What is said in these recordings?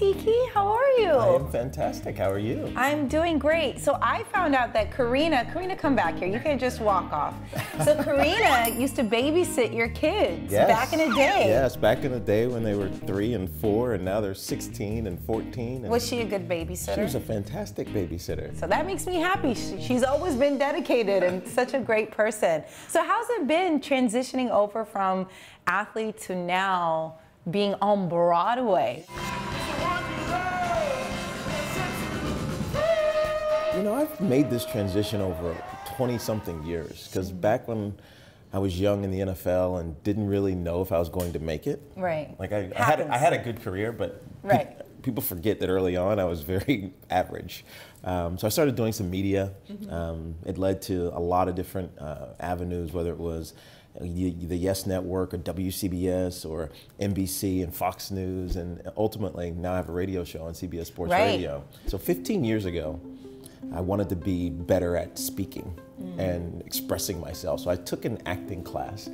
Tiki, how are you? I am fantastic. How are you? I'm doing great. So I found out that Karina, come back here. You can't just walk off. So Karina used to babysit your kids back in the day. Yes, back in the day when they were 3 and 4, and now they're 16 and 14. And was she a good babysitter? She was a fantastic babysitter. So that makes me happy. She's always been dedicated and such a great person. So how's it been transitioning over from athlete to now being on Broadway? You know, I've made this transition over 20-something years, because back when I was young in the NFL and didn't really know if I was going to make it. Right. Like I had a good career, but people forget that early on I was very average. So I started doing some media. It led to a lot of different avenues, whether it was the Yes Network or WCBS or NBC and Fox News, and ultimately now I have a radio show on CBS Sports Radio. So 15 years ago, I wanted to be better at speaking and expressing myself. So I took an acting class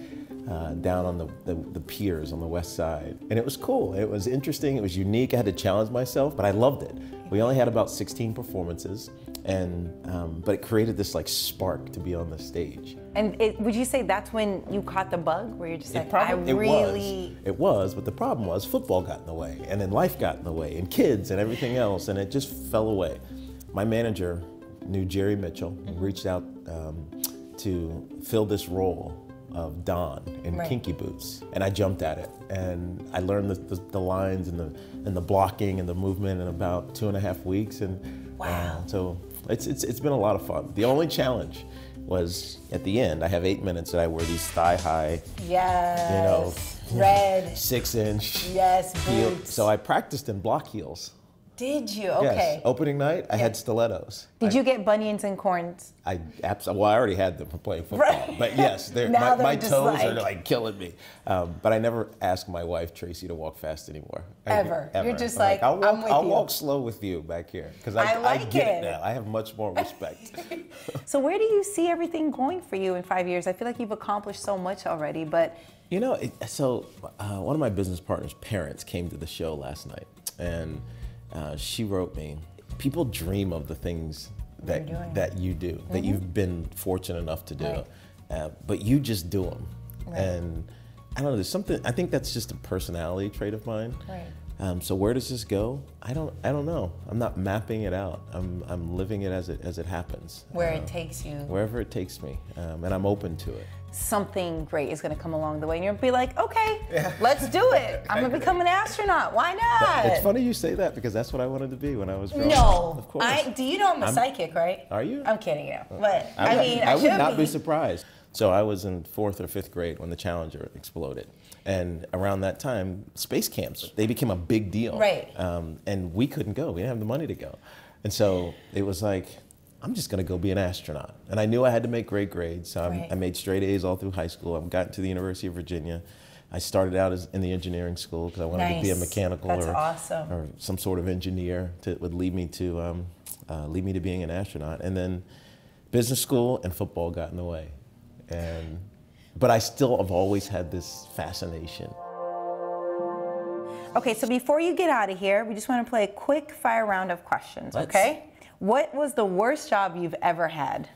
down on the piers on the west side. And it was cool, it was interesting, it was unique, I had to challenge myself, but I loved it. We only had about 16 performances, and but it created this like spark to be on the stage. And would you say that's when you caught the bug, where you're just like, It was, but the problem was football got in the way, and then life got in the way, and kids and everything else, and it just fell away. My manager knew Jerry Mitchell, and reached out to fill this role of Don in Kinky Boots, and I jumped at it, and I learned the lines and the blocking and the movement in about 2.5 weeks, and so it's been a lot of fun. The only challenge was at the end. I have 8 minutes that I wear these thigh-high, red 6-inch boots. So I practiced in block heels. Did you? Okay. Yes. Opening night, I had stilettos. Did you get bunions and corns? I already had them from playing football. But yes, my toes are like killing me. But I never asked my wife, Tracy, to walk fast anymore. Ever. You're just like, I'm with you. I'll you. walk slow with you back here, because I get it now. I have much more respect. So where do you see everything going for you in 5 years? I feel like you've accomplished so much already, but. You know, one of my business partners' parents came to the show last night, and she wrote me, people dream of the things that you do, that you've been fortunate enough to do, but you just do them. And I don't know, there's something, I think that's just a personality trait of mine. So where does this go? I don't know. I'm not mapping it out. I'm living it as it happens. Where it takes you. Wherever it takes me, and I'm open to it. Something great is going to come along the way, and you'll be like, okay, let's do it. I'm going to become an astronaut. Why not? It's funny you say that, because that's what I wanted to be when I was growing up. No, of course. do you know I'm a psychic, right? Are you? I'm kidding you, but I would not be surprised. So I was in 4th or 5th grade when the Challenger exploded. And around that time, space camps, they became a big deal. And we couldn't go. We didn't have the money to go. And so it was like, I'm just going to go be an astronaut. And I knew I had to make great grades. So I made straight A's all through high school. I got into the University of Virginia. I started out in the engineering school because I wanted to be a mechanical or some sort of engineer that would lead me to being an astronaut. And then business school and football got in the way. But I still have always had this fascination. Okay, so before you get out of here, we just want to play a quick fire round of questions, okay? What was the worst job you've ever had?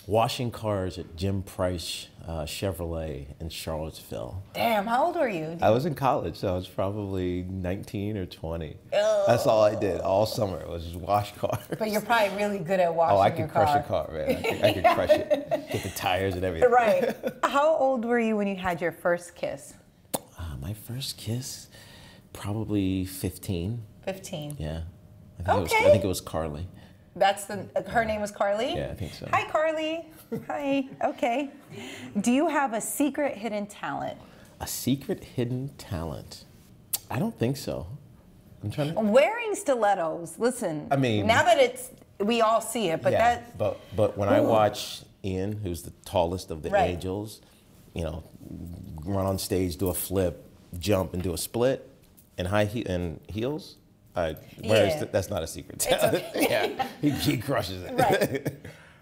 Washing cars at Jim Price Chevrolet in Charlottesville. Damn, how old were you? I was in college, so I was probably 19 or 20. That's all I did all summer, was just wash cars. But you're probably really good at washing your car. Oh, I could crush a car, man. I could crush it. Get the tires and everything. Right. How old were you when you had your first kiss? My first kiss, probably 15. 15? Yeah. I think it was Carly. That's her name was Carly? Yeah, I think so. Hi, Carly. Hi. Okay. Do you have a secret hidden talent? A secret hidden talent? I don't think so. I'm trying to. Wearing stilettos. Listen. I mean, now that we all see it, but but when I watch Ian, who's the tallest of the Angels, you know, run on stage, do a flip, jump, and do a split, in heels. That's not a secret talent. Yeah, he crushes it. Right.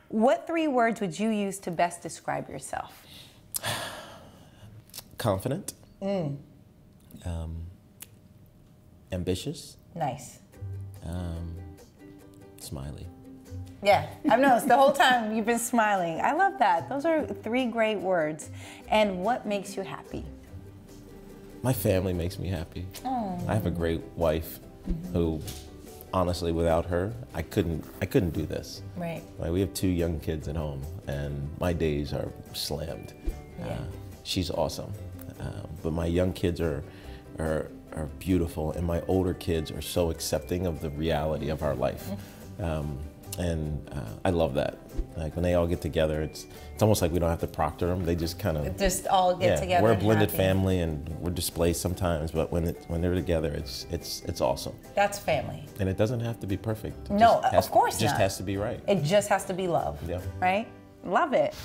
What 3 words would you use to best describe yourself? Confident. Ambitious. Nice. Smiley. Yeah, I've noticed the whole time you've been smiling. I love that. Those are 3 great words. And what makes you happy? My family makes me happy. Oh. I have a great wife who, honestly, without her, I couldn't do this. Right. Like, we have 2 young kids at home, and my days are slammed. Yeah. She's awesome, but my young kids are beautiful, and my older kids are so accepting of the reality of our life. I love that. Like, when they all get together, it's almost like we don't have to proctor them. They just kind of just all get together. We're a blended happy. family, and we're displaced sometimes, but when they're together, it's awesome. That's family. And it doesn't have to be perfect. No, of course not. It just has to be right. It just has to be love. Yeah. Right? Love it.